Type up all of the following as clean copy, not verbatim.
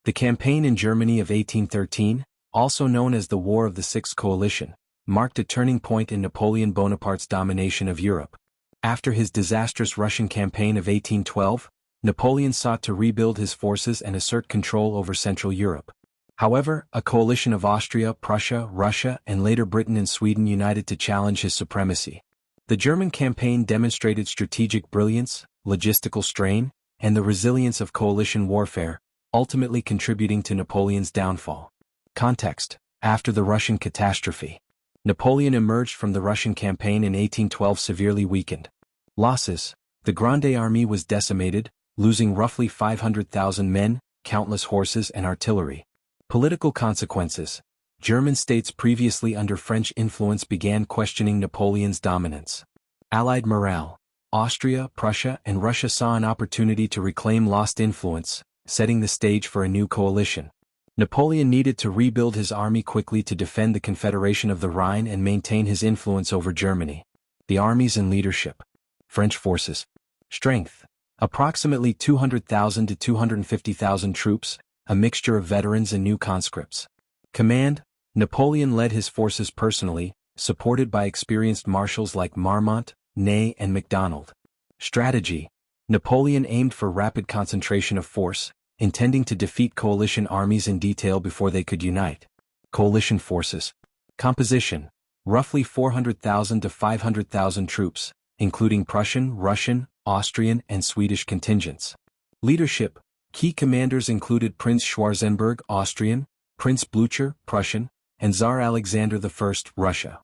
The campaign in Germany of 1813, also known as the War of the Sixth Coalition, marked a turning point in Napoleon Bonaparte's domination of Europe. After his disastrous Russian campaign of 1812, Napoleon sought to rebuild his forces and assert control over Central Europe. However, a coalition of Austria, Prussia, Russia, and later Britain and Sweden united to challenge his supremacy. The German campaign demonstrated strategic brilliance, logistical strain, and the resilience of coalition warfare, ultimately contributing to Napoleon's downfall. Context: after the Russian catastrophe, Napoleon emerged from the Russian campaign in 1812 severely weakened. Losses: the Grande Armée was decimated, losing roughly 500,000 men, countless horses and artillery. Political consequences: German states previously under French influence began questioning Napoleon's dominance. Allied morale: Austria, Prussia, and Russia saw an opportunity to reclaim lost influence, setting the stage for a new coalition. Napoleon needed to rebuild his army quickly to defend the Confederation of the Rhine and maintain his influence over Germany. The armies and leadership. French forces. Strength: approximately 200,000 to 250,000 troops, a mixture of veterans and new conscripts. Command: Napoleon led his forces personally, supported by experienced marshals like Marmont, Ney, and MacDonald. Strategy: Napoleon aimed for rapid concentration of force, intending to defeat coalition armies in detail before they could unite. Coalition forces. Composition: roughly 400,000 to 500,000 troops, including Prussian, Russian, Austrian, and Swedish contingents. Leadership: key commanders included Prince Schwarzenberg, Austrian, Prince Blücher, Prussian, and Tsar Alexander I, Russia.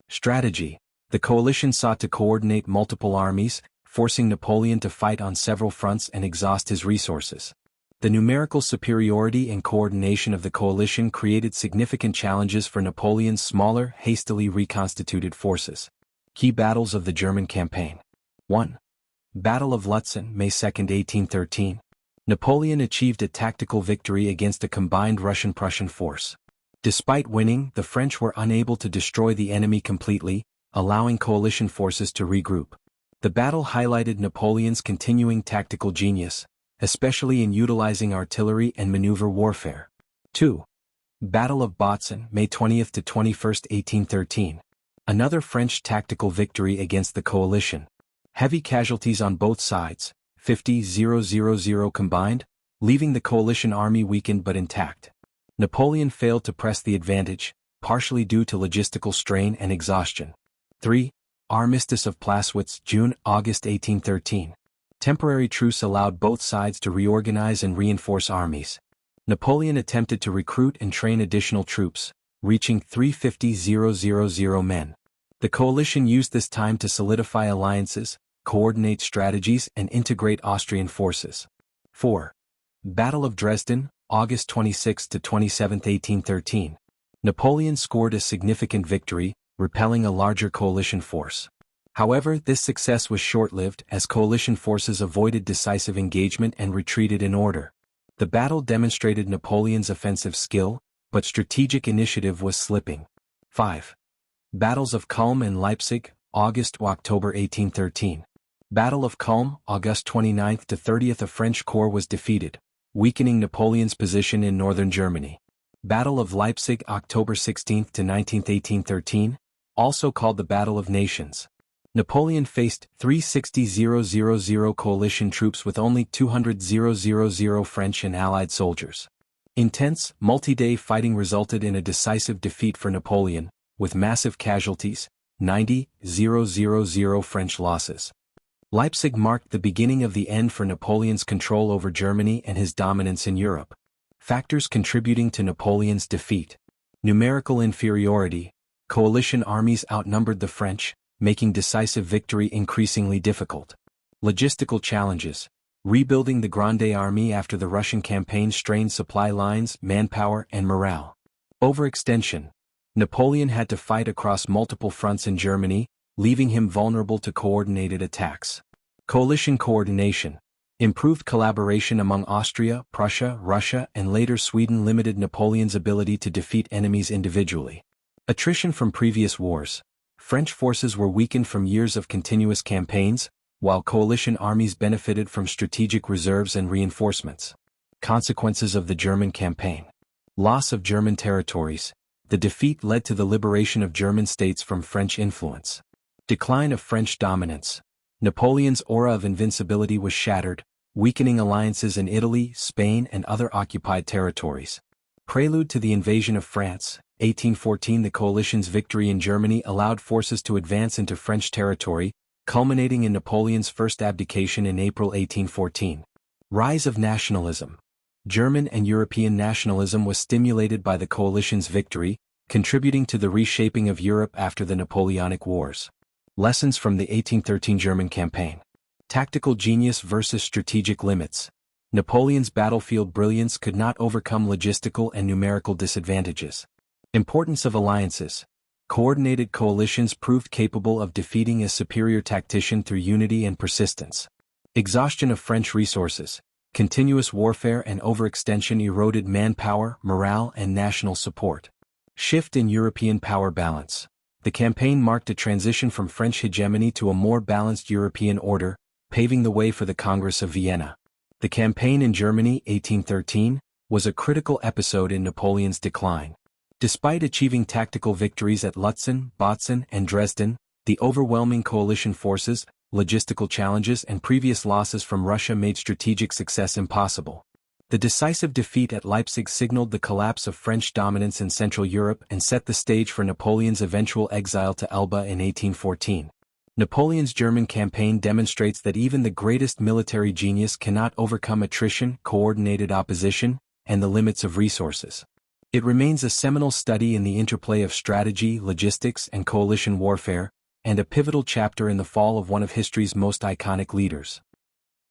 Strategy: the coalition sought to coordinate multiple armies, forcing Napoleon to fight on several fronts and exhaust his resources. The numerical superiority and coordination of the coalition created significant challenges for Napoleon's smaller, hastily reconstituted forces. Key battles of the German campaign. 1. Battle of Leipzig, May 2, 1813. Napoleon achieved a tactical victory against a combined Russian-Prussian force. Despite winning, the French were unable to destroy the enemy completely, allowing coalition forces to regroup. The battle highlighted Napoleon's continuing tactical genius, especially in utilizing artillery and maneuver warfare. 2. Battle of Bautzen, May 20 to 21, 1813. Another French tactical victory against the coalition. Heavy casualties on both sides, 50,000 combined, leaving the coalition army weakened but intact. Napoleon failed to press the advantage, partially due to logistical strain and exhaustion. 3. Armistice of Plaswitz, June-August 1813. Temporary truce allowed both sides to reorganize and reinforce armies. Napoleon attempted to recruit and train additional troops, reaching 350,000 men. The coalition used this time to solidify alliances, coordinate strategies, and integrate Austrian forces. 4. Battle of Dresden, August 26 to 27, 1813. Napoleon scored a significant victory, repelling a larger coalition force. However, this success was short-lived as coalition forces avoided decisive engagement and retreated in order. The battle demonstrated Napoleon's offensive skill, but strategic initiative was slipping. 5. Battles of Culm and Leipzig, August-October 1813. Battle of Culm, August 29 to 30. A French corps was defeated, weakening Napoleon's position in northern Germany. Battle of Leipzig, October 16 to 19, 1813, also called the Battle of Nations. Napoleon faced 360,000 coalition troops with only 200,000 French and Allied soldiers. Intense, multi-day fighting resulted in a decisive defeat for Napoleon, with massive casualties, 90,000 French losses. Leipzig marked the beginning of the end for Napoleon's control over Germany and his dominance in Europe. Factors contributing to Napoleon's defeat. Numerical inferiority. Coalition armies outnumbered the French, making decisive victory increasingly difficult. Logistical challenges. Rebuilding the Grande Armée after the Russian campaign strained supply lines, manpower, and morale. Overextension. Napoleon had to fight across multiple fronts in Germany, leaving him vulnerable to coordinated attacks. Coalition coordination. Improved collaboration among Austria, Prussia, Russia, and later Sweden limited Napoleon's ability to defeat enemies individually. Attrition from previous wars. French forces were weakened from years of continuous campaigns, while coalition armies benefited from strategic reserves and reinforcements. Consequences of the German campaign. Loss of German territories. The defeat led to the liberation of German states from French influence. Decline of French dominance. Napoleon's aura of invincibility was shattered, weakening alliances in Italy, Spain, and other occupied territories. Prelude to the invasion of France. 1814. The coalition's victory in Germany allowed forces to advance into French territory, culminating in Napoleon's first abdication in April 1814. Rise of nationalism. German and European nationalism was stimulated by the coalition's victory, contributing to the reshaping of Europe after the Napoleonic Wars. Lessons from the 1813 German campaign. Tactical genius versus strategic limits. Napoleon's battlefield brilliance could not overcome logistical and numerical disadvantages. Importance of alliances. Coordinated coalitions proved capable of defeating a superior tactician through unity and persistence. Exhaustion of French resources. Continuous warfare and overextension eroded manpower, morale, and national support. Shift in European power balance. The campaign marked a transition from French hegemony to a more balanced European order, paving the way for the Congress of Vienna. The campaign in Germany, 1813, was a critical episode in Napoleon's decline. Despite achieving tactical victories at Lutzen, Bautzen, and Dresden, the overwhelming coalition forces, logistical challenges, and previous losses from Russia made strategic success impossible. The decisive defeat at Leipzig signaled the collapse of French dominance in Central Europe and set the stage for Napoleon's eventual exile to Elba in 1814. Napoleon's German campaign demonstrates that even the greatest military genius cannot overcome attrition, coordinated opposition, and the limits of resources. It remains a seminal study in the interplay of strategy, logistics, and coalition warfare, and a pivotal chapter in the fall of one of history's most iconic leaders.